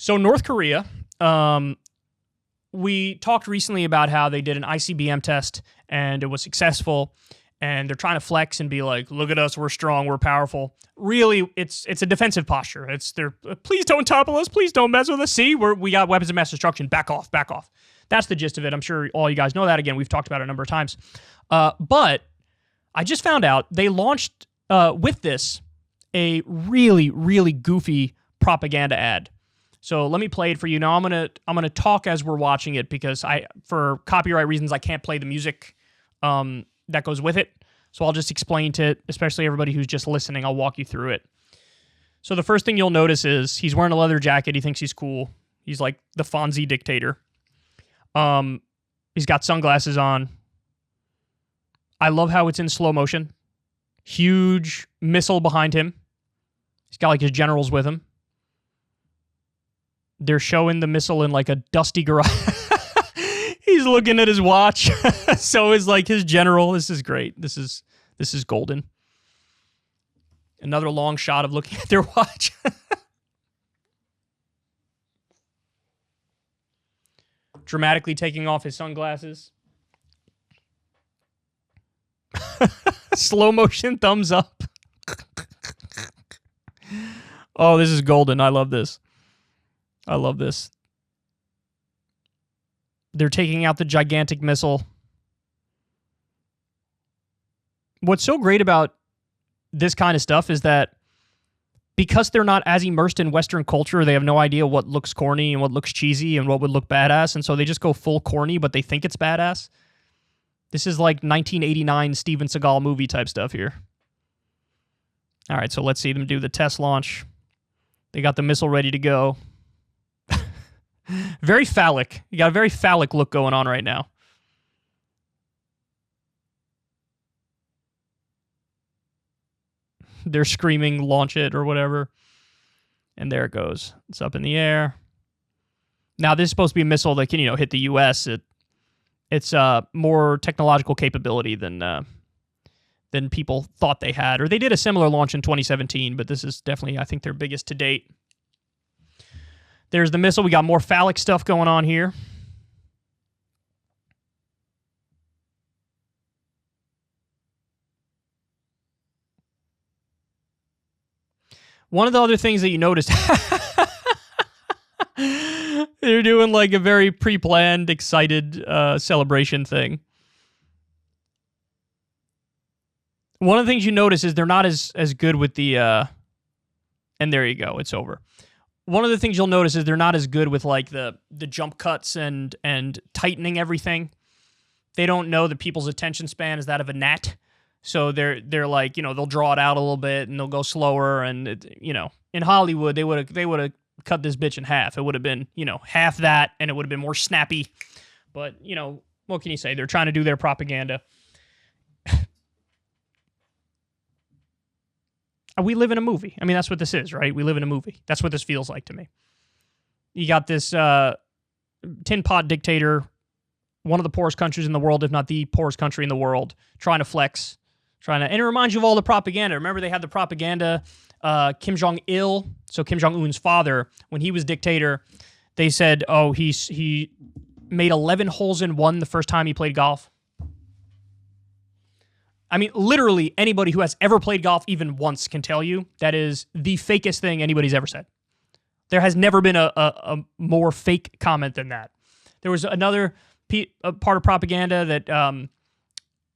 So North Korea, we talked recently about how they did an ICBM test and it was successful, and they're trying to flex and be like, look at us, we're strong, we're powerful. Really, it's a defensive posture. Please don't topple us, please don't mess with us. See, we got weapons of mass destruction, back off, back off. That's the gist of it. I'm sure all you guys know that. Again, we've talked about it a number of times. But I just found out they launched with this a really, really goofy propaganda ad. So let me play it for you. Now I'm gonna talk as we're watching it because for copyright reasons I can't play the music that goes with it. So I'll just explain to it, especially everybody who's just listening. I'll walk you through it. So the first thing you'll notice is he's wearing a leather jacket. He thinks he's cool. He's like the Fonzie dictator. He's got sunglasses on. I love how it's in slow motion. Huge missile behind him. He's got like his generals with him. They're showing the missile in like a dusty garage. He's looking at his watch. So is like his general. This is great. This is golden. Another long shot of looking at their watch. Dramatically taking off his sunglasses. Slow motion thumbs up. Oh, this is golden. I love this. I love this. They're taking out the gigantic missile. What's so great about this kind of stuff is that because they're not as immersed in Western culture, they have no idea what looks corny and what looks cheesy and what would look badass, and so they just go full corny, but they think it's badass. This is like 1989 Steven Seagal movie type stuff here. All right, so let's see them do the test launch. They got the missile ready to go. Very phallic. You got a very phallic look going on right now. They're screaming, launch it or whatever. And there it goes. It's up in the air. Now, this is supposed to be a missile that can, hit the U.S. It's more technological capability than people thought they had. Or they did a similar launch in 2017, but this is definitely, I think, their biggest to date. There's the missile. We got more phallic stuff going on here. One of the other things that you noticed, they're doing like a very pre-planned, excited celebration thing. One of the things you notice is they're not as good with the, and there you go, it's over. One of the things you'll notice is they're not as good with like the jump cuts and tightening everything. They don't know that people's attention span is that of a gnat. So they're like, they'll draw it out a little bit and they'll go slower. And, in Hollywood, they would have cut this bitch in half. It would have been, half that, and it would have been more snappy. But, what can you say? They're trying to do their propaganda. We live in a movie. I mean, that's what this is, right? We live in a movie. That's what this feels like to me. You got this tin pot dictator, one of the poorest countries in the world, if not the poorest country in the world, trying to flex. And it reminds you of all the propaganda. Remember, they had the propaganda, Kim Jong-il, so Kim Jong-un's father, when he was dictator, they said, oh, he made 11 holes in one the first time he played golf. I mean, literally anybody who has ever played golf even once can tell you that is the fakest thing anybody's ever said. There has never been a more fake comment than that. There was another part of propaganda that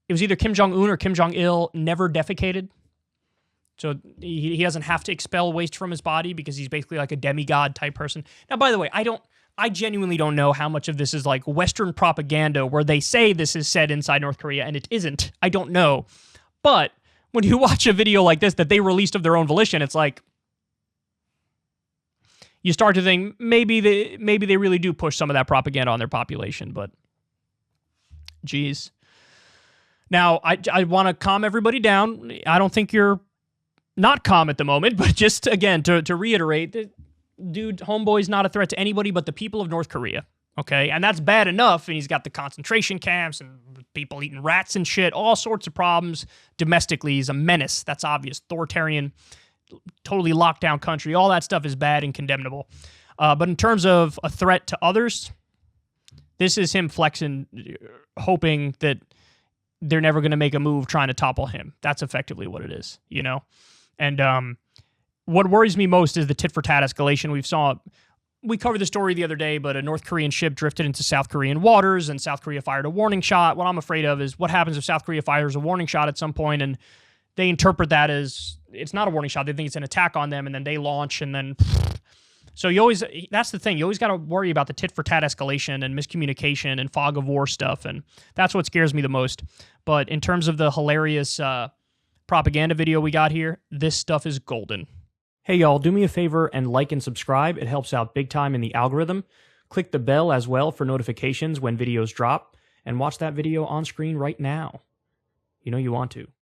it was either Kim Jong-un or Kim Jong-il never defecated. So he doesn't have to expel waste from his body because he's basically like a demigod type person. Now, by the way, I genuinely don't know how much of this is like Western propaganda where they say this is said inside North Korea and it isn't. I don't know. But when you watch a video like this that they released of their own volition, it's like you start to think maybe they really do push some of that propaganda on their population, but geez. Now, I want to calm everybody down. I don't think you're not calm at the moment, but just, again, to reiterate, dude, homeboy's not a threat to anybody but the people of North Korea, okay? And that's bad enough, and he's got the concentration camps and people eating rats and shit, all sorts of problems. Domestically, he's a menace. That's obvious. Authoritarian, totally locked down country. All that stuff is bad and condemnable. But in terms of a threat to others, this is him flexing, hoping that they're never going to make a move trying to topple him. That's effectively what it is, you know? And what worries me most is the tit-for-tat escalation. We covered the story the other day, but a North Korean ship drifted into South Korean waters, and South Korea fired a warning shot. What I'm afraid of is what happens if South Korea fires a warning shot at some point, and they interpret that as it's not a warning shot. They think it's an attack on them, and then they launch, and then... So that's the thing. You always got to worry about the tit-for-tat escalation and miscommunication and fog of war stuff, and that's what scares me the most. But in terms of the hilarious propaganda video we got here, this stuff is golden. Hey y'all, do me a favor and like and subscribe. It helps out big time in the algorithm. Click the bell as well for notifications when videos drop, and watch that video on screen right now. You know you want to.